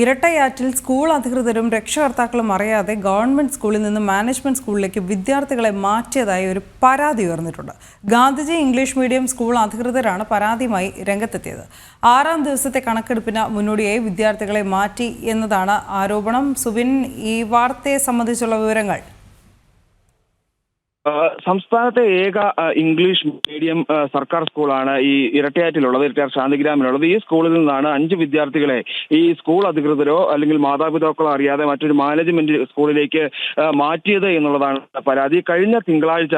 ഇരട്ടയാറ്റിൽ school അധികൃതരും രക്ഷകർത്താക്കളും അറിയാതെ government സ്കൂളിൽ നിന്ന് മാനേജ്മെന്റ് സ്കൂളിലേക്ക് വിദ്യാർത്ഥികളെ മാറ്റിയതായി ഒരു പരാതി ഉയർന്നിട്ടുണ്ട്. ഗാന്ധിജി ഇംഗ്ലീഷ് മീഡിയം സ്കൂൾ അധികൃതരാണ് പരാതിയുമായി രംഗത്തെത്തിയത്. 6ാം ദിവസത്തെ കണക്കെടുപ്പിന് മുന്നോടിയായി വിദ്യാർത്ഥികളെ മാറ്റി എന്നതാണ് ആരോപണം. സുബിൻ, ഈ വാർത്തയെ സംബന്ധിച്ചുള്ള വിവരങ്ങൾ. സംസ്ഥാനത്തെ ഏക ഇംഗ്ലീഷ് മീഡിയം സർക്കാർ സ്കൂളാണ് ഈ ഇരട്ടയാറ്റിലുള്ളത്, ഇരട്ടയാർ ശാന്തിഗ്രാമിലുള്ളത്. ഈ സ്കൂളിൽ നിന്നാണ് 5 വിദ്യാർത്ഥികളെ ഈ സ്കൂൾ അധികൃതരോ അല്ലെങ്കിൽ മാതാപിതാക്കളോ അറിയാതെ മറ്റൊരു മാനേജ്മെന്റ് സ്കൂളിലേക്ക് മാറ്റിയത് എന്നുള്ളതാണ് പരാതി. കഴിഞ്ഞ തിങ്കളാഴ്ച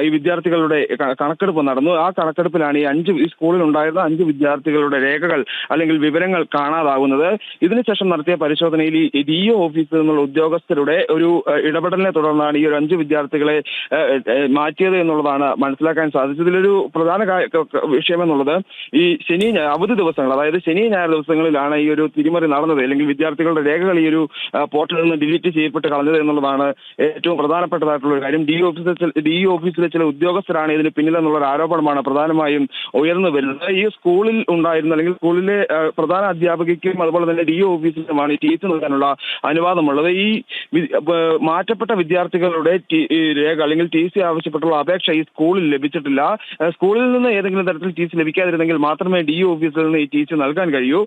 ഈ വിദ്യാർത്ഥികളുടെ കണക്കെടുപ്പ് നടന്നു. ആ കണക്കെടുപ്പിലാണ് ഈ സ്കൂളിൽ ഉണ്ടായിരുന്ന 5 വിദ്യാർത്ഥികളുടെ രേഖകൾ അല്ലെങ്കിൽ വിവരങ്ങൾ കാണാതാവുന്നത്. ഇതിനുശേഷം നടത്തിയ പരിശോധനയിൽ ഈ DO ഓഫീസിൽ നിന്നുള്ള ഉദ്യോഗസ്ഥരുടെ ഒരു ഇടപെടലിനെ തുടർന്നാണ് ഈ ഒരു 5 വിദ്യാർത്ഥികളെ മാറ്റിയത് എന്നുള്ളതാണ് മനസ്സിലാക്കാൻ സാധിച്ചത്. ഇതിലൊരു പ്രധാന വിഷയം എന്നുള്ളത് ഈ അവധി ദിവസങ്ങൾ, അതായത് ശനി ഞായർ ദിവസങ്ങളിലാണ് ഈ ഒരു തിരിമറി നടന്നത്, അല്ലെങ്കിൽ വിദ്യാർത്ഥികളുടെ രേഖകൾ ഈ ഒരു പോർട്ടലിൽ നിന്ന് ഡിലീറ്റ് ചെയ്യപ്പെട്ട് കളഞ്ഞത് എന്നുള്ളതാണ് ഏറ്റവും പ്രധാനപ്പെട്ടതായിട്ടുള്ള ഒരു കാര്യം. DO ഓഫീസിലെ ചില ഉദ്യോഗസ്ഥരാണ് ഇതിന് പിന്നിലെന്നുള്ള ഒരു ആരോപണമാണ് പ്രധാനമായും ഉയർന്നു വരുന്നത്. ഈ സ്കൂളിൽ ഉണ്ടായിരുന്ന അല്ലെങ്കിൽ സ്കൂളിലെ പ്രധാന അധ്യാപകയ്ക്കും അതുപോലെ തന്നെ DO ഓഫീസിലുമാണ് ഈ TC നൽകാനുള്ള അനുവാദമുള്ളത്. ഈ മാറ്റപ്പെട്ട വിദ്യാർത്ഥികളുടെ രേഖ അല്ലെങ്കിൽ TC ആവശ്യപ്പെട്ടുള്ള അപേക്ഷ ഈ സ്കൂളിൽ ലഭിച്ചിട്ടില്ല. സ്കൂളിൽ നിന്ന് ഏതെങ്കിലും തരത്തിൽ TC ലഭിക്കാതിരുന്നെങ്കിൽ മാത്രമേ DO ഓഫീസിൽ നിന്ന് ഈ TC നൽകാൻ കഴിയൂ.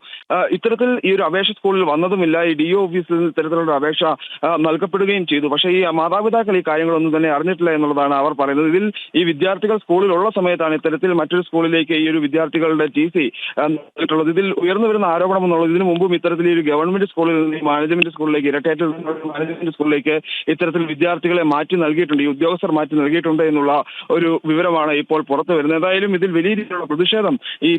ഇത്തരത്തിൽ ഈ ഒരു അപേക്ഷ സ്കൂളിൽ വന്നതുമില്ല. ഈ DO ഓഫീസിൽ ഇത്തരത്തിലുള്ള അപേക്ഷ നൽകപ്പെടുകയും ചെയ്തു. പക്ഷേ ഈ മാതാപിതാക്കൾ ഈ കാര്യങ്ങളൊന്നും തന്നെ അറിഞ്ഞിട്ടില്ല എന്നുള്ളതാണ് അവർ പറയുന്നത്. ഇതിൽ ഈ വിദ്യാർത്ഥികൾ സ്കൂളിലുള്ള സമയത്താണ് ഇത്തരത്തിൽ മറ്റൊരു സ്കൂളിലേക്ക് ഈ ഒരു വിദ്യാർത്ഥികളുടെ TC നൽകിയിട്ടുള്ളത്. ഇതിൽ ഉയർന്നു വരുന്ന ആരോപണം എന്നുള്ളത് ഇതിനു മുമ്പും ഇത്തരത്തിൽ ഈ ഒരു ഗവൺമെന്റ് സ്കൂളിൽ നിന്ന് ഈ മാനേജ്മെന്റ് സ്കൂളിലേക്ക്, ഇരട്ടയാറ്റിൽ മാനേജ്മെന്റ് സ്കൂളിലേക്ക് ഇത്തരത്തിൽ വിദ്യാർത്ഥികളെ മാറ്റി നൽകിയിട്ടുണ്ട്, ഈ ഉദ്യോഗസ്ഥർ മാറ്റി നൽകിയിട്ടുണ്ട് എന്നുള്ള ഒരു വിവരമാണ് ഇപ്പോൾ പുറത്തു വരുന്നത്. ഏതായാലും ഇതിൽ വലിയ രീതിയിലുള്ള പ്രതിഷേധം ഈ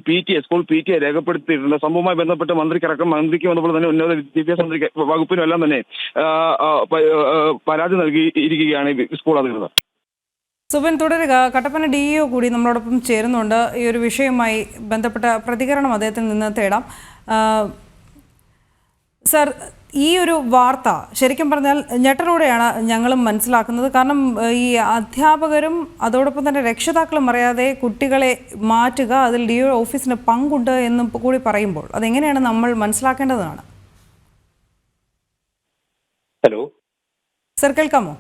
സ്കൂൾ PTA രേഖപ്പെടുത്തിയിട്ടുണ്ട്. സംഭവവുമായി ബന്ധപ്പെട്ട് മന്ത്രിക്കും അതുപോലെ തന്നെ ഉന്നത വിദ്യാഭ്യാസ വകുപ്പിനും എല്ലാം തന്നെ പരാതി നൽകിയിരിക്കുകയാണ് ഈ സ്കൂൾ അധികൃതർ. സുബിൻ, തുടരുക. കട്ടപ്പന DO കൂടി നമ്മളോടൊപ്പം ചേരുന്നുണ്ട്. ഈ ഒരു വിഷയവുമായി ബന്ധപ്പെട്ട പ്രതികരണം അദ്ദേഹത്തിൽ നിന്ന് തേടാം. സർ, ഈ ഒരു വാർത്ത ശരിക്കും പറഞ്ഞാൽ ഞെട്ടലോടെയാണ് ഞങ്ങളും മനസ്സിലാക്കുന്നത്. കാരണം ഈ അധ്യാപകരും അതോടൊപ്പം തന്നെ രക്ഷിതാക്കളും അറിയാതെ കുട്ടികളെ മാറ്റുക, അതിൽ DO ഓഫീസിന് പങ്കുണ്ട് എന്നും കൂടി പറയുമ്പോൾ അതെങ്ങനെയാണ് നമ്മൾ മനസ്സിലാക്കേണ്ടതാണ്? ഹലോ സർ, കേൾക്കാമോ?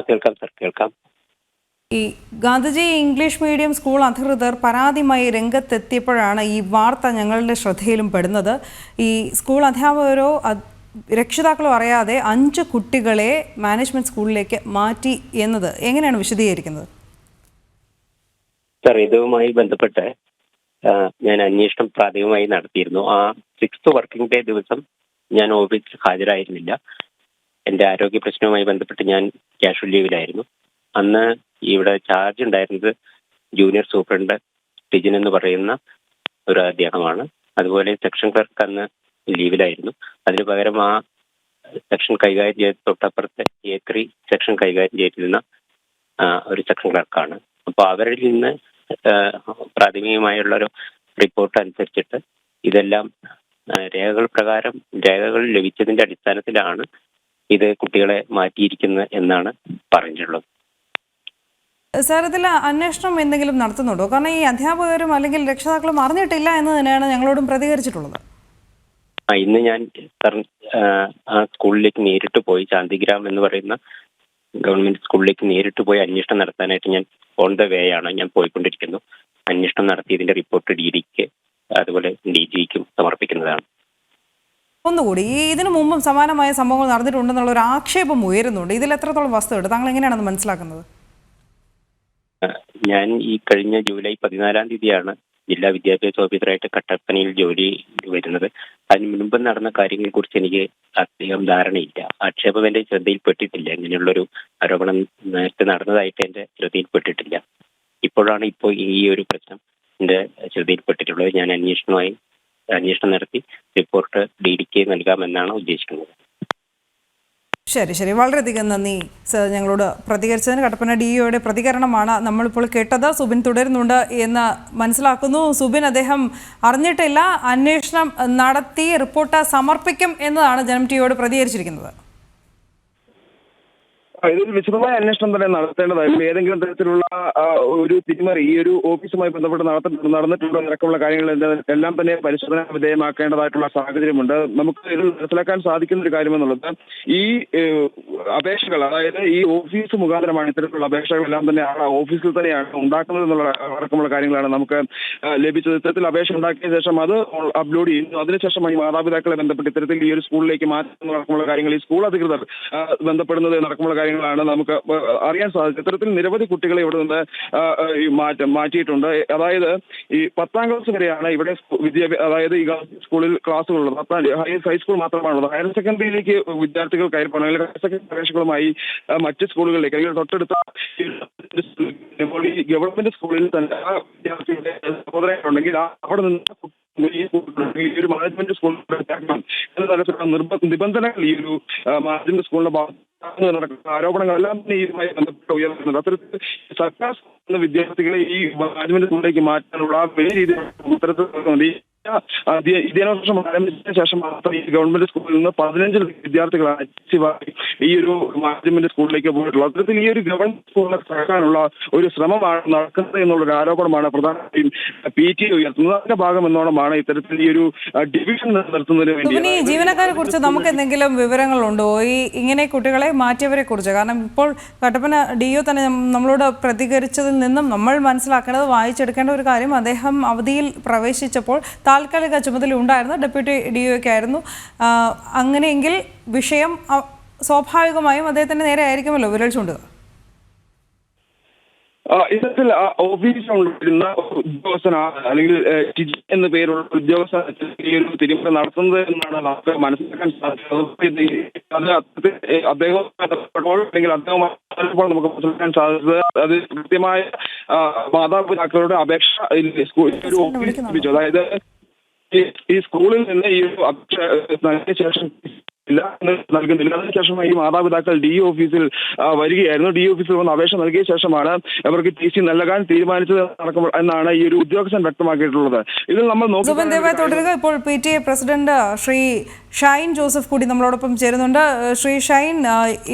കേൾക്കാം സർ, കേൾക്കാം. ഈ ഗാന്ധിജി ഇംഗ്ലീഷ് മീഡിയം സ്കൂൾ അധികൃതർ പരാതിയുമായി രംഗത്തെത്തിയപ്പോഴാണ് ഈ വാർത്ത ഞങ്ങളുടെ ശ്രദ്ധയിലും പെടുന്നത്. ഈ സ്കൂൾ അധ്യാപകരോ രക്ഷിതാക്കളോ അറിയാതെ 5 കുട്ടികളെ മാനേജ്മെന്റ് സ്കൂളിലേക്ക് മാറ്റി എന്നത് എങ്ങനെയാണ് വിശദീകരിക്കുന്നത്? സർ, ഇതുമായി ബന്ധപ്പെട്ട് ഞാൻ അന്വേഷണം പ്രാഥമികമായി നടത്തിയിരുന്നു. ആ 6th വർക്കിംഗ് ഡേ ദിവസം ഞാൻ ഓഫീസിൽ ഹാജരായിരുന്നില്ല. എൻ്റെ ആരോഗ്യ പ്രശ്നവുമായി ബന്ധപ്പെട്ട് ഞാൻ കാഷ്വൽ ലീവിലായിരുന്നു. അന്ന് ഇവിടെ ചാർജ് ഉണ്ടായിരുന്നത് ജൂനിയർ സൂപ്രണ്ട് ടിജിൻ എന്ന് പറയുന്ന ഒരു അദ്ദേഹമാണ്. അതുപോലെ സെക്ഷൻ ക്ലർക്ക് അന്ന് ലീവിലായിരുന്നു. അതിന് പകരം ആ സെക്ഷൻ കൈകാര്യം ചെയ്ത് തൊട്ടപ്പുറത്തെ A3 സെക്ഷൻ കൈകാര്യം ചെയ്തിരുന്ന ഒരു സെക്ഷൻ ക്ലർക്കാണ്. അപ്പോൾ അവരിൽ നിന്ന് പ്രാഥമികമായുള്ളൊരു റിപ്പോർട്ട് അനുസരിച്ചിട്ട് ഇതെല്ലാം രേഖകൾ ലഭിച്ചതിൻ്റെ അടിസ്ഥാനത്തിലാണ് ഇത് കുട്ടികളെ മാറ്റിയിരിക്കുന്നത് എന്നാണ് പറഞ്ഞിട്ടുള്ളത്. സാർ, ഇതിൽ അന്വേഷണം എന്തെങ്കിലും നടത്തുന്നുണ്ടോ? കാരണം ഈ അധ്യാപകരും അല്ലെങ്കിൽ രക്ഷിതാക്കളും അറിഞ്ഞിട്ടില്ല എന്ന് തന്നെയാണ് ഞങ്ങളോടും പ്രതികരിച്ചിട്ടുള്ളത്. ഇന്ന് ഞാൻ സർ ആ സ്കൂളിലേക്ക് നേരിട്ട് പോയി, ശാന്തിഗ്രാം എന്ന് പറയുന്ന ഗവൺമെന്റ് സ്കൂളിലേക്ക് നേരിട്ട് പോയി അന്വേഷണം നടത്താനായിട്ട് ഞാൻ ഓൺ ദ വേ ആണ് ഞാൻ പോയിക്കൊണ്ടിരിക്കുന്നു. അന്വേഷണം നടത്തിയതിന്റെ റിപ്പോർട്ട് DDക്ക് അതുപോലെ DGക്കും സമർപ്പിക്കുന്നതാണ്. ഒന്നുകൂടി, ഇതിനു മുമ്പും സമാനമായ സംഭവങ്ങൾ നടന്നിട്ടുണ്ടെന്നുള്ള ഒരു ആക്ഷേപം ഉയരുന്നുണ്ട്. ഇതിൽ എത്രത്തോളം വസ്തുതയുണ്ട്? താങ്കൾ എങ്ങനെയാണെന്ന് മനസ്സിലാക്കുന്നത്? ഞാൻ ഈ കഴിഞ്ഞ ജൂലൈ 14-ാം തീയതിയാണ് ജില്ലാ വിദ്യാഭ്യാസ ഓഫീസറായിട്ട് കട്ടപ്പനയിൽ ജോലി വരുന്നത്. അതിന് മുൻപ് നടന്ന കാര്യങ്ങളെ കുറിച്ച് എനിക്ക് അധികം ധാരണയില്ല. ആക്ഷേപം എൻ്റെ ശ്രദ്ധയിൽപ്പെട്ടിട്ടില്ല. ഇങ്ങനെയുള്ളൊരു ആരോപണം നേരത്തെ നടന്നതായിട്ട് എൻ്റെ ശ്രദ്ധയിൽപ്പെട്ടിട്ടില്ല. ഇപ്പോൾ ഈ ഒരു പ്രശ്നം എൻ്റെ ശ്രദ്ധയിൽപ്പെട്ടിട്ടുള്ളത്. ഞാൻ അന്വേഷണം നടത്തി റിപ്പോർട്ട് DDക്ക് നൽകാമെന്നാണ് ഉദ്ദേശിക്കുന്നത്. ശരി, വളരെയധികം നന്ദി സർ ഞങ്ങളോട് പ്രതികരിച്ചതിന്. കട്ടപ്പന DOയുടെ പ്രതികരണമാണ് നമ്മളിപ്പോൾ കേട്ടത്. സുബിൻ തുടരുന്നുണ്ട് എന്ന് മനസ്സിലാക്കുന്നു. സുബിൻ, അദ്ദേഹം അറിഞ്ഞിട്ടില്ല, അന്വേഷണം നടത്തി റിപ്പോർട്ട് സമർപ്പിക്കും എന്നതാണ് ജനം TVയോട് പ്രതികരിച്ചിരിക്കുന്നത്. ഇതൊരു വിശദമായ അന്വേഷണം തന്നെ നടത്തേണ്ടതായിരുന്നു. ഏതെങ്കിലും തരത്തിലുള്ള ഒരു തിരിമറി ഈ ഒരു ഓഫീസുമായി ബന്ധപ്പെട്ട് നടന്നിട്ടുണ്ടോ അടക്കമുള്ള കാര്യങ്ങൾ എല്ലാം തന്നെ പരിശോധന വിധേയമാക്കേണ്ടതായിട്ടുള്ള സാഹചര്യമുണ്ട്. നമുക്ക് ഇത് മനസ്സിലാക്കാൻ സാധിക്കുന്ന ഒരു കാര്യമെന്നുള്ളത് ഈ അപേക്ഷകൾ, അതായത് ഈ ഓഫീസ് മുഖാന്തരമാണ് ഇത്തരത്തിലുള്ള അപേക്ഷകളെല്ലാം തന്നെ ആ ഓഫീസിൽ തന്നെയാണ് ഉണ്ടാക്കുന്നത് എന്നുള്ള അടക്കമുള്ള കാര്യങ്ങളാണ് നമുക്ക് ലഭിച്ചത്. ഇത്തരത്തിൽ അപേക്ഷ ഉണ്ടാക്കിയ ശേഷം അത് അപ്ലോഡ് ചെയ്യുന്നു. അതിനുശേഷം ഈ മാതാപിതാക്കളെ ബന്ധപ്പെട്ട് ഇത്തരത്തിൽ ഈ ഒരു സ്കൂളിലേക്ക് മാറ്റുന്ന അടക്കമുള്ള കാര്യങ്ങൾ ഈ സ്കൂൾ അധികൃതർ ബന്ധപ്പെടുന്നത് നടക്കമുള്ള കാര്യങ്ങളാണ് നമുക്ക് അറിയാൻ സാധിച്ചത്. ഇത്തരത്തിൽ നിരവധി കുട്ടികളെ ഇവിടെ നിന്ന് മാറ്റിയിട്ടുണ്ട്. അതായത് ഈ 10ാം ക്ലാസ് വരെയാണ് ഇവിടെ അതായത് ഈ സ്കൂളിൽ ക്ലാസ്സുകളുള്ളത്. ഹൈസ്കൂൾ മാത്രമാണുള്ളത്. ഹയർ സെക്കൻഡറിയിലേക്ക് വിദ്യാർത്ഥികൾ കയറി പോകണം. അല്ലെങ്കിൽ ഹയർ സെക്കൻഡറി അപേക്ഷകളുമായി മറ്റ് സ്കൂളുകളിലേക്ക് അല്ലെങ്കിൽ തൊട്ടടുത്ത ഈ ഗവൺമെന്റ് സ്കൂളിൽ തന്നെ ആ വിദ്യാർത്ഥിയുടെ സഹോദരങ്ങളുണ്ടെങ്കിൽ അവിടെ നിന്ന് ഈ ഒരു മാനേജ്മെന്റ് സ്കൂളിൽ എന്ന തരത്തിലുള്ള നിബന്ധനകൾ ഈ ഒരു മാനേജ്മെന്റ് സ്കൂളിന്റെ ഭാഗത്ത് നടക്കുന്ന ആരോപണങ്ങളെല്ലാം തന്നെ ഇതുമായി ബന്ധപ്പെട്ട് ഉയർത്തുന്നുണ്ട്. അത്തരത്തിൽ സർക്കാർ സ്കൂളിലെ വിദ്യാർത്ഥികളെ ഈ മാനേജ്മെന്റ് സ്കൂളിലേക്ക് മാറ്റാനുള്ള വലിയ രീതിയിലുള്ള ഉത്തരത്തിൽ വിദ്യാഭ്യാസം ആരംഭിച്ചതിന് ശേഷം മാത്രം ഈ ഗവൺമെന്റ് സ്കൂളിൽ നിന്ന് 15 വിദ്യാർത്ഥികളാണ് ഈ ഒരു മാനേജ്മെന്റ് സ്കൂളിലേക്ക് പോയിട്ടുള്ളത്. അത്തരത്തിൽ ഈ ഒരു ഗവൺമെന്റ് സ്കൂളിനെ തകർക്കാനുള്ള ഒരു ശ്രമമാണ് നടക്കുന്നത് എന്നുള്ളൊരു ആരോപണമാണ് പ്രധാനമായും PTA ഉയർത്തുന്നത്. അതിന്റെ ഭാഗം എന്നോണമാണ് ഇത്തരത്തിൽ ഈ ഒരു ഡിവിഷൻ നിർത്തുന്നതിന് വേണ്ടി. ജീവനക്കാരെ കുറിച്ച് നമുക്ക് എന്തെങ്കിലും വിവരങ്ങളുണ്ടോ ഇങ്ങനെ കുട്ടികളെ മാറ്റിയവരെ കുറിച്ച്? കാരണം ഇപ്പോൾ കട്ടപ്പന DO തന്നെ നമ്മളോട് പ്രതികരിച്ചതിൽ നിന്നും നമ്മൾ മനസ്സിലാക്കേണ്ടത്, വായിച്ചെടുക്കേണ്ട ഒരു കാര്യം, അദ്ദേഹം അവധിയിൽ പ്രവേശിച്ചപ്പോൾ താൽക്കാലിക ചുമതല ഉണ്ടായിരുന്ന ഡെപ്യൂട്ടി DOയ്ക്കായിരുന്നു. അങ്ങനെയെങ്കിൽ വിഷയം സ്വാഭാവികമായും അദ്ദേഹത്തിന് നേരെ ആയിരിക്കുമല്ലോ വിരൽ ചൂണ്ടുക. ഇത്തരത്തിൽ ഓഫീസിലുണ്ടായിരുന്ന ഉദ്യോഗസ്ഥനാണ് അല്ലെങ്കിൽ ടിജി എന്ന പേരുള്ള ഉദ്യോഗസ്ഥൻ ഈ ഒരു തിരിമറി നടത്തുന്നത് എന്നാണ് നമുക്ക് മനസ്സിലാക്കാൻ സാധിച്ചത്. അദ്ദേഹം അല്ലെങ്കിൽ അദ്ദേഹം നമുക്ക് മനസ്സിലാക്കാൻ സാധിച്ചത് അത് കൃത്യമായ മാതാപിതാക്കളുടെ അപേക്ഷ ഒരു ഓഫീസ് ലഭിച്ചു. അതായത് ഈ സ്കൂളിൽ നിന്ന് ഈ ഒരു അപേക്ഷ നൽകിയ ശേഷം നൽകുന്നില്ല. അതിനുശേഷം ഈ മാതാപിതാക്കൾ DO ഓഫീസിൽ വരികയായിരുന്നു. DO ഓഫീസിൽ വന്ന് അപേക്ഷ നൽകിയ ശേഷമാണ് അവർക്ക് TC നൽകാൻ തീരുമാനിച്ചത് എന്നാണ് ഈ ഒരു ഉദ്യോഗസ്ഥൻ വ്യക്തമാക്കിയിട്ടുള്ളത്. ഇതിൽ നമ്മൾ തുടരുക. ഇപ്പോൾ PTA president Shri Shine Joseph കൂടി നമ്മളോടൊപ്പം ചേരുന്നുണ്ട്. ശ്രീ ഷൈൻ,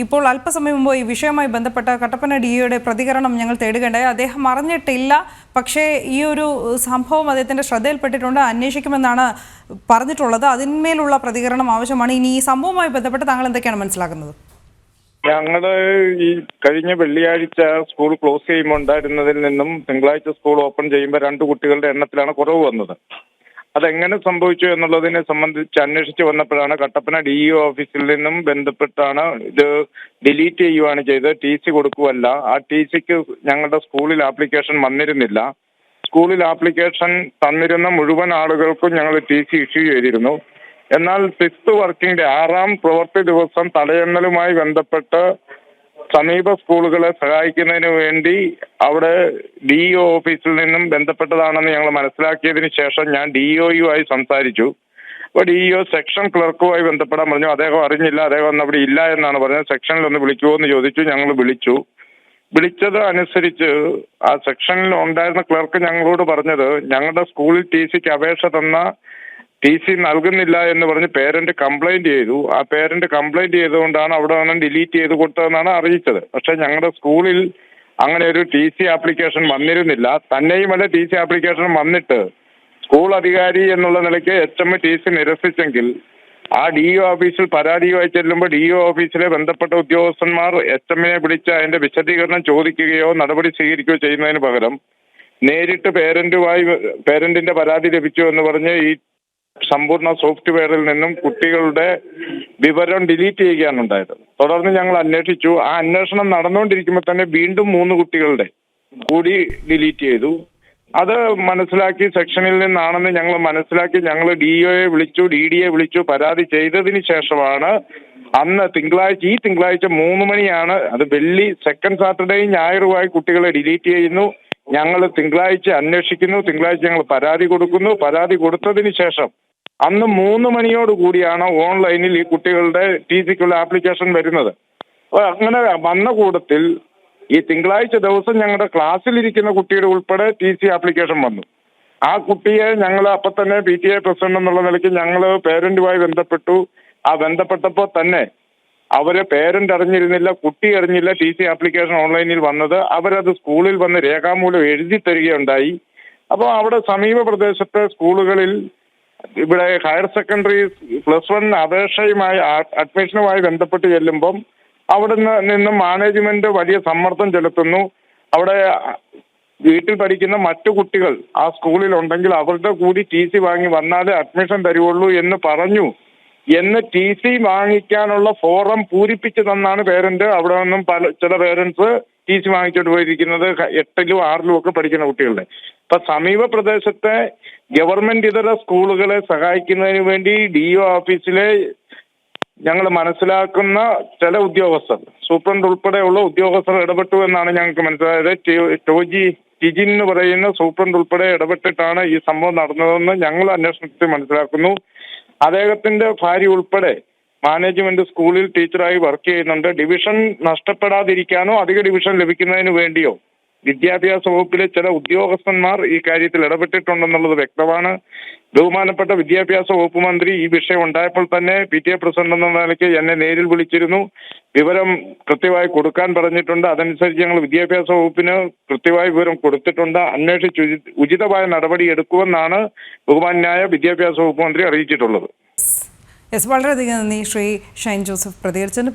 ഇപ്പോൾ അല്പസമയം മുമ്പ് ഈ വിഷയവുമായി ബന്ധപ്പെട്ട കട്ടപ്പന DOയുടെ പ്രതികരണം ഞങ്ങൾ തേടുകയുണ്ടായി. അദ്ദേഹം അറിഞ്ഞിട്ടില്ല, പക്ഷേ ഈ ഒരു സംഭവം അദ്ദേഹത്തിന്റെ ശ്രദ്ധയിൽപ്പെട്ടിട്ടുണ്ട്, അന്വേഷിക്കുമെന്നാണ് പറഞ്ഞിട്ടുള്ളത്. അതിന്മേലുള്ള പ്രതികരണം ആവശ്യമാണ്. ഇനി ഈ സംഭവവുമായി ബന്ധപ്പെട്ട് താങ്കൾ എന്തൊക്കെയാണ് മനസ്സിലാക്കുന്നത്? ഞങ്ങള് ഈ കഴിഞ്ഞ വെള്ളിയാഴ്ച സ്കൂൾ ക്ലോസ് ചെയ്യുമ്പോൾ ഉണ്ടായിരുന്നതിൽ നിന്നും തിങ്കളാഴ്ച സ്കൂൾ ഓപ്പൺ ചെയ്യുമ്പോൾ 2 കുട്ടികളുടെ എണ്ണത്തിലാണ് കുറവ് വന്നത്. അതെങ്ങനെ സംഭവിച്ചു എന്നുള്ളതിനെ സംബന്ധിച്ച് അന്വേഷിച്ച് വന്നപ്പോഴാണ് കട്ടപ്പന DO ഓഫീസിൽ നിന്നും ബന്ധപ്പെട്ടാണ് ഇത് ഡിലീറ്റ് ചെയ്യുകയാണ് ചെയ്തത്. TC കൊടുക്കുകയല്ല. ആ TCക്ക് ഞങ്ങളുടെ സ്കൂളിൽ ആപ്ലിക്കേഷൻ വന്നിരുന്നില്ല. സ്കൂളിൽ ആപ്ലിക്കേഷൻ തന്നിരുന്ന മുഴുവൻ ആളുകൾക്കും ഞങ്ങൾ TC ഇഷ്യൂ ചെയ്തിരുന്നു. എന്നാൽ 6th വർക്കിംഗ് ഡേ 6ാം പ്രവൃത്തി ദിവസം തടയന്നലുമായി ബന്ധപ്പെട്ട് സമീപ സ്കൂളുകളെ സഹായിക്കുന്നതിന് വേണ്ടി അവിടെ DO ഓഫീസിൽ നിന്നും ബന്ധപ്പെട്ടതാണെന്ന് ഞങ്ങൾ മനസ്സിലാക്കിയതിന് ശേഷം ഞാൻ DOയുമായി സംസാരിച്ചു. അപ്പോൾ DO സെക്ഷൻ ക്ലർക്കുമായി ബന്ധപ്പെടാൻ പറഞ്ഞു. അദ്ദേഹം അറിഞ്ഞില്ല, അദ്ദേഹം ഒന്നും അവിടെ ഇല്ല എന്നാണ് പറഞ്ഞത്. സെക്ഷനിൽ ഒന്ന് വിളിക്കുമോ എന്ന് ചോദിച്ചു. ഞങ്ങൾ വിളിച്ചത് അനുസരിച്ച് ആ സെക്ഷനിൽ ഉണ്ടായിരുന്ന ക്ലർക്ക് ഞങ്ങളോട് പറഞ്ഞത് ഞങ്ങളുടെ സ്കൂളിൽ TCക്ക് അപേക്ഷ തന്ന TC നൽകുന്നില്ല എന്ന് പറഞ്ഞ് പേരന്റ് കംപ്ലൈന്റ് ചെയ്തു. ആ പേരന്റ് കംപ്ലൈന്റ് ചെയ്തുകൊണ്ടാണ് അവിടെ നിന്ന് ഡിലീറ്റ് ചെയ്ത് കൊടുത്തതെന്നാണ് അറിയിച്ചത്. പക്ഷെ ഞങ്ങളുടെ സ്കൂളിൽ അങ്ങനെ ഒരു TC ആപ്ലിക്കേഷൻ വന്നിരുന്നില്ല. തന്നെയുമല്ല, TC ആപ്ലിക്കേഷൻ വന്നിട്ട് സ്കൂൾ അധികാരി എന്നുള്ള നിലയ്ക്ക് HM TC നിരസിച്ചെങ്കിൽ ആ DO ഓഫീസിൽ പരാതിയുമായി ചെല്ലുമ്പോൾ DO ഓഫീസിലെ ബന്ധപ്പെട്ട ഉദ്യോഗസ്ഥന്മാർ HMനെ വിളിച്ച് അതിന്റെ വിശദീകരണം ചോദിക്കുകയോ നടപടി സ്വീകരിക്കുകയോ ചെയ്യുന്നതിന് പകരം നേരിട്ട് പേരന്റിന്റെ പരാതി ലഭിച്ചു എന്ന് പറഞ്ഞ് ഈ സമ്പൂർണ്ണ സോഫ്റ്റ്വെയറിൽ നിന്നും കുട്ടികളുടെ വിവരം ഡിലീറ്റ് ചെയ്യുകയാണ് ഉണ്ടായത്. തുടർന്ന് ഞങ്ങൾ അന്വേഷിച്ചു. ആ അന്വേഷണം നടന്നുകൊണ്ടിരിക്കുമ്പോൾ തന്നെ വീണ്ടും 3 കുട്ടികളുടെ കൂടി ഡിലീറ്റ് ചെയ്തു. അത് മനസ്സിലാക്കി സെക്ഷനിൽ നിന്നാണെന്ന് ഞങ്ങൾ മനസ്സിലാക്കി ഞങ്ങൾ DOയെ വിളിച്ചു, DDയെ വിളിച്ചു. പരാതി ചെയ്തതിന് ശേഷമാണ് അന്ന് ഈ തിങ്കളാഴ്ച 3 മണിയാണ്, അത് വെള്ളി സെക്കൻഡ് സാറ്റർഡേയും ഞായറുമായി കുട്ടികളെ ഡിലീറ്റ് ചെയ്യുന്നു. ഞങ്ങൾ തിങ്കളാഴ്ച അന്വേഷിക്കുന്നു. തിങ്കളാഴ്ച ഞങ്ങൾ പരാതി കൊടുക്കുന്നു. പരാതി കൊടുത്തതിന് ശേഷം അന്ന് 3 മണിയോട് കൂടിയാണ് ഓൺലൈനിൽ ഈ കുട്ടികളുടെ TCക്കുള്ള ആപ്ലിക്കേഷൻ വരുന്നത്. അങ്ങനെ വന്ന കൂട്ടത്തിൽ ഈ തിങ്കളാഴ്ച ദിവസം ഞങ്ങളുടെ ക്ലാസ്സിലിരിക്കുന്ന കുട്ടിയുടെ ഉൾപ്പെടെ TC ആപ്ലിക്കേഷൻ വന്നു. ആ കുട്ടിയെ ഞങ്ങൾ അപ്പം തന്നെ PTA പ്രസിഡന്റ് എന്നുള്ള നിലയ്ക്ക് ഞങ്ങൾ പേരന്റുമായി ബന്ധപ്പെട്ടു. ആ ബന്ധപ്പെട്ടപ്പോൾ തന്നെ അവരെ പേരന്റ് അറിഞ്ഞിരുന്നില്ല, കുട്ടി അറിഞ്ഞില്ല ടി സി ആപ്ലിക്കേഷൻ ഓൺലൈനിൽ വന്നത്. അവരത് സ്കൂളിൽ വന്ന് രേഖാമൂലം എഴുതി തരികയുണ്ടായി. അപ്പോൾ അവിടെ സമീപ പ്രദേശത്തെ സ്കൂളുകളിൽ ഇവിടെ ഹയർ സെക്കൻഡറി +1 അപേക്ഷയുമായി അഡ്മിഷനുമായി ബന്ധപ്പെട്ട് ചെല്ലുമ്പം അവിടെ നിന്നും മാനേജ്മെന്റ് വലിയ സമ്മർദ്ദം ചെലുത്തുന്നു. അവിടെ വീട്ടിൽ പഠിക്കുന്ന മറ്റു കുട്ടികൾ ആ സ്കൂളിൽ ഉണ്ടെങ്കിൽ അവരുടെ കൂടി ടി സി വാങ്ങി വന്നാലേ അഡ്മിഷൻ തരുവുള്ളൂ എന്ന് പറഞ്ഞു. എന്ന് ടി സി വാങ്ങിക്കാനുള്ള ഫോറം പൂരിപ്പിച്ച് തന്നാണ് പേരന്റ് അവിടെ നിന്നും ചില പേരൻസ് ടി സി വാങ്ങിച്ചോണ്ട് പോയിരിക്കുന്നത് 8ലും 6ലും ഒക്കെ പഠിക്കുന്ന കുട്ടികളുടെ. അപ്പൊ സമീപ പ്രദേശത്തെ ഗവൺമെന്റ് ഇതര സ്കൂളുകളെ സഹായിക്കുന്നതിന് വേണ്ടി DO ഓഫീസിലെ ഞങ്ങൾ മനസ്സിലാക്കുന്ന ചില ഉദ്യോഗസ്ഥർ, സൂപ്രണ്ട് ഉൾപ്പെടെയുള്ള ഉദ്യോഗസ്ഥർ ഇടപെട്ടു എന്നാണ് ഞങ്ങൾക്ക് മനസ്സിലായത്. ടിജിൻ എന്ന് പറയുന്ന സൂപ്രണ്ട് ഉൾപ്പെടെ ഇടപെട്ടിട്ടാണ് ഈ സംഭവം നടന്നതെന്ന് ഞങ്ങൾ അന്വേഷണത്തിൽ മനസ്സിലാക്കുന്നു. അദ്ദേഹത്തിന്റെ ഭാര്യ ഉൾപ്പെടെ മാനേജ്മെന്റ് സ്കൂളിൽ ടീച്ചറായി വർക്ക് ചെയ്യുന്നുണ്ട്. ഡിവിഷൻ നഷ്ടപ്പെടാതിരിക്കാനോ അധിക ഡിവിഷൻ ലഭിക്കുന്നതിന് വേണ്ടിയോ വിദ്യാഭ്യാസ വകുപ്പിലെ ചില ഉദ്യോഗസ്ഥന്മാർ ഈ കാര്യത്തിൽ ഇടപെട്ടിട്ടുണ്ടെന്നുള്ളത് വ്യക്തമാണ്. ബഹുമാനപ്പെട്ട വിദ്യാഭ്യാസ വകുപ്പ് മന്ത്രി ഈ വിഷയം ഉണ്ടായപ്പോൾ തന്നെ PTA പ്രസിഡന്റ് എന്ന നിലയ്ക്ക് എന്നെ നേരിൽ വിളിച്ചിരുന്നു. വിവരം കൃത്യമായി കൊടുക്കാൻ പറഞ്ഞിട്ടുണ്ട്. അതനുസരിച്ച് ഞങ്ങൾ വിദ്യാഭ്യാസ വകുപ്പിന് കൃത്യമായ വിവരം കൊടുത്തിട്ടുണ്ട്. അന്വേഷിച്ച് ഉചിതമായ നടപടി എടുക്കുമെന്നാണ് ബഹുമാന്യായ വിദ്യാഭ്യാസ വകുപ്പ് മന്ത്രി അറിയിച്ചിട്ടുള്ളത്. വളരെയധികം നന്ദി ശ്രീ ഷൈൻ ജോസഫ് പ്രതികരിച്ചതിന്.